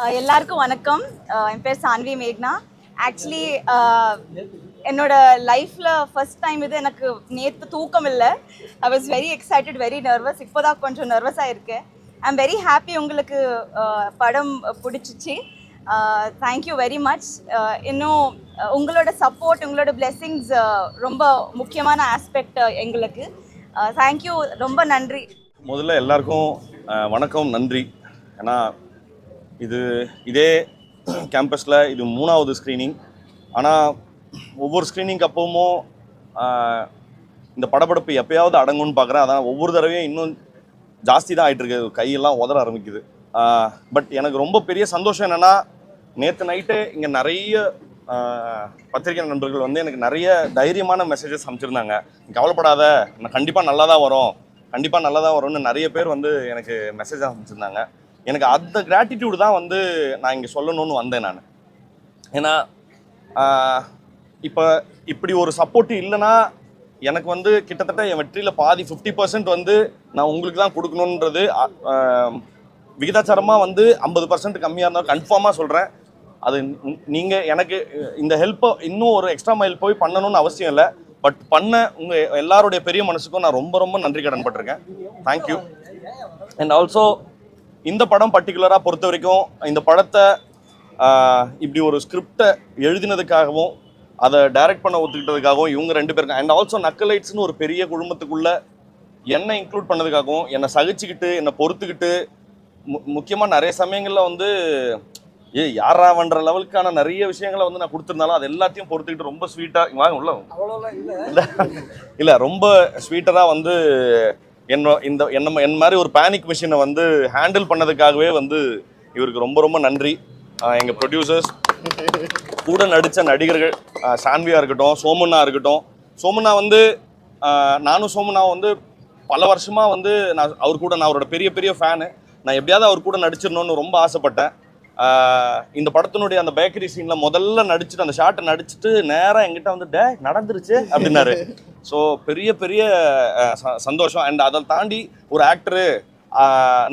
எல்லாருக்கும் வணக்கம். என் பேர் சான்வி மேக்னா. ஆக்சுவலி என்னோட லைஃப்பில் ஃபர்ஸ்ட் டைம் இது. எனக்கு நேற்று தூக்கம் இல்லை. I was very excited, very nervous. இப்போ தான் கொஞ்சம் நர்வஸாக இருக்கேன். ஐ எம் வெரி ஹாப்பி உங்களுக்கு படம் பிடிச்சிச்சு. Thank you very much. இன்னும் உங்களோட சப்போர்ட், உங்களோட பிளெஸ்ஸிங்ஸ் ரொம்ப முக்கியமான ஆஸ்பெக்ட் எங்களுக்கு. தேங்க்யூ, ரொம்ப நன்றி. முதல்ல எல்லாருக்கும் வணக்கம், நன்றி. ஏன்னா இதே கேம்பஸில் இது 3வது ஸ்க்ரீனிங். ஆனால் ஒவ்வொரு ஸ்க்ரீனிங்க்கு அப்பவும் இந்த படப்படப்பு எப்பயாவது அடங்கும்னு பார்க்குறேன். அதான் ஒவ்வொரு தடவையும் இன்னும் ஜாஸ்தி தான் ஆகிட்டுருக்கு, கையெல்லாம் உதற ஆரம்பிக்குது. பட் எனக்கு ரொம்ப பெரிய சந்தோஷம் என்னென்னா, நேற்று நைட்டு இங்கே நிறைய பத்திரிகை நண்பர்கள் வந்து எனக்கு நிறைய தைரியமான மெசேஜஸ் அனுப்பிச்சிருந்தாங்க. கவலைப்படாத, நான் கண்டிப்பாக நல்லா தான் வரும், கண்டிப்பாக நல்லா தான் வரும்னு நிறைய பேர் வந்து எனக்கு மெசேஜ் அனுப்பிச்சிருந்தாங்க. எனக்கு அந்த கிராட்டிடியூடு தான் வந்து நான் இங்கே சொல்லணும்னு வந்தேன் நான். ஏன்னா இப்போ இப்படி ஒரு சப்போர்ட் இல்லைன்னா எனக்கு வந்து கிட்டத்தட்ட என் வெற்றியில் பாதி 50% வந்து நான் உங்களுக்கு தான் கொடுக்கணுன்றது விகிதாச்சாரமாக வந்து 50% கம்மியாக இருந்தாலும் கன்ஃபார்மாக சொல்கிறேன். அது நீங்கள் எனக்கு இந்த ஹெல்ப்பை இன்னும் ஒரு எக்ஸ்ட்ரா மைல் போய் பண்ணணும்னு அவசியம் இல்லை. பட் பண்ண உங்கள் எல்லாருடைய பெரிய மனசுக்கும் நான் ரொம்ப ரொம்ப நன்றி கடன் பட்டிருக்கேன். தேங்க்யூ. அண்ட் ஆல்சோ இந்த படம் பர்டிகுலராக பொறுத்த வரைக்கும், இந்த படத்தை இப்படி ஒரு ஸ்கிரிப்டை எழுதினதுக்காகவும் அதை டைரக்ட் பண்ண ஒத்துக்கிட்டதுக்காகவும் இவங்க 2 பேருக்கும், அண்ட் ஆல்சோ நக்கலைட்ஸ்னு ஒரு பெரிய குடும்பத்துக்குள்ளே என்னை இன்க்ளூட் பண்ணதுக்காகவும், என்னை சகிச்சுக்கிட்டு என்னை பொறுத்துக்கிட்டு முக்கியமாக நிறைய சமயங்களில் வந்து யாராவன்ற லெவலுக்கான நிறைய விஷயங்களை வந்து நான் கொடுத்துருந்தாலும் அது எல்லாத்தையும் பொறுத்துக்கிட்டு ரொம்ப ஸ்வீட்டாக வாங்க உள்ள இல்லை ரொம்ப ஸ்வீட்டராக வந்து என் மாதிரி ஒரு பேனிக் மிஷினை வந்து ஹேண்டில் பண்ணதுக்காகவே வந்து இவருக்கு ரொம்ப ரொம்ப நன்றி. எங்கள் ப்ரொடியூசர்ஸ், கூட நடித்த நடிகர்கள், சான்வியாக இருக்கட்டும், சோமண்ணா இருக்கட்டும். சோமண்ணா வந்து நானும் சோமண்ணாவை வந்து பல வருஷமாக வந்து நான் அவரோட பெரிய பெரிய ஃபேனு. நான் எப்படியாவது அவர் கூட நடிச்சிடணும்னு ரொம்ப ஆசைப்பட்டேன். இந்த படத்தினுடைய அந்த பேக்கரி சீனில் முதல்ல நடிச்சுட்டு அந்த ஷார்ட்டை நடிச்சுட்டு நேராக எங்கிட்ட வந்து நடந்துருச்சு அப்படின்னாரு. ஸோ பெரிய பெரிய சந்தோஷம். அண்ட் அதை தாண்டி ஒரு ஆக்டரு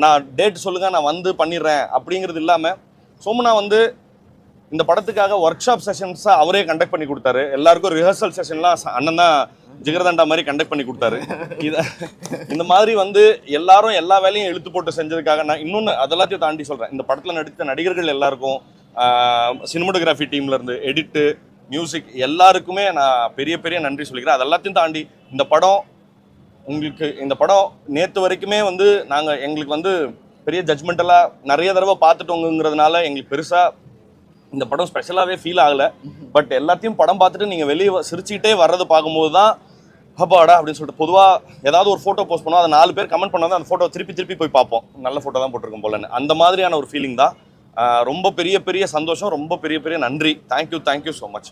நான் டேட் சொல்லுங்கள் நான் வந்து பண்ணிடுறேன் அப்படிங்கிறது இல்லாமல், சோமண்ணா வந்து இந்த படத்துக்காக ஒர்க் ஷாப் செஷன்ஸாக அவரே கண்டக்ட் பண்ணி கொடுத்தாரு. எல்லாருக்கும் ரிஹர்சல் செஷன்லாம் அண்ணன் தான் ஜிகர்தண்டா மாதிரி கண்டக்ட் பண்ணி கொடுத்தாரு. இந்த மாதிரி வந்து எல்லாரும் எல்லா வேலையும் இழுத்து போட்டு செஞ்சதுக்காக நான் இன்னொன்று அதெல்லாத்தையும் தாண்டி சொல்கிறேன். இந்த படத்தில் நடித்த நடிகர்கள் எல்லாருக்கும், சினிமோட்டோகிராஃபி டீம்லேருந்து எடிட்டு, மியூசிக் எல்லாருக்குமே நான் பெரிய பெரிய நன்றி சொல்லிக்கிறேன். அது எல்லாத்தையும் தாண்டி இந்த படம் நேற்று வரைக்குமே வந்து எங்களுக்கு வந்து பெரிய ஜட்ஜ்மெண்டெல்லாம் நிறைய தடவை பார்த்துட்டோங்கிறதுனால எங்களுக்கு பெருசாக இந்த படம் ஸ்பெஷலாகவே ஃபீல் ஆகலை. பட் எல்லாத்தையும் படம் பார்த்துட்டு நீங்கள் வெளியே சிரிச்சுக்கிட்டே வர்றது பார்க்கும்போது தான் ஹப்பாடா அப்படின்னு சொல்லிட்டு, பொதுவாக ஏதாவது ஒரு ஃபோட்டோ போஸ்ட் பண்ணோம், அதை 4 பேர் கமெண்ட் பண்ணால் அந்த ஃபோட்டோ திருப்பி போய் பார்ப்போம், நல்ல ஃபோட்டோ தான் போட்டிருக்கோம் போலன்னு. அந்த மாதிரியான ஒரு ஃபீலிங் தான். ரொம்ப பெரிய பெரிய சந்தோஷம், ரொம்ப பெரிய பெரிய நன்றி. Thank you so much.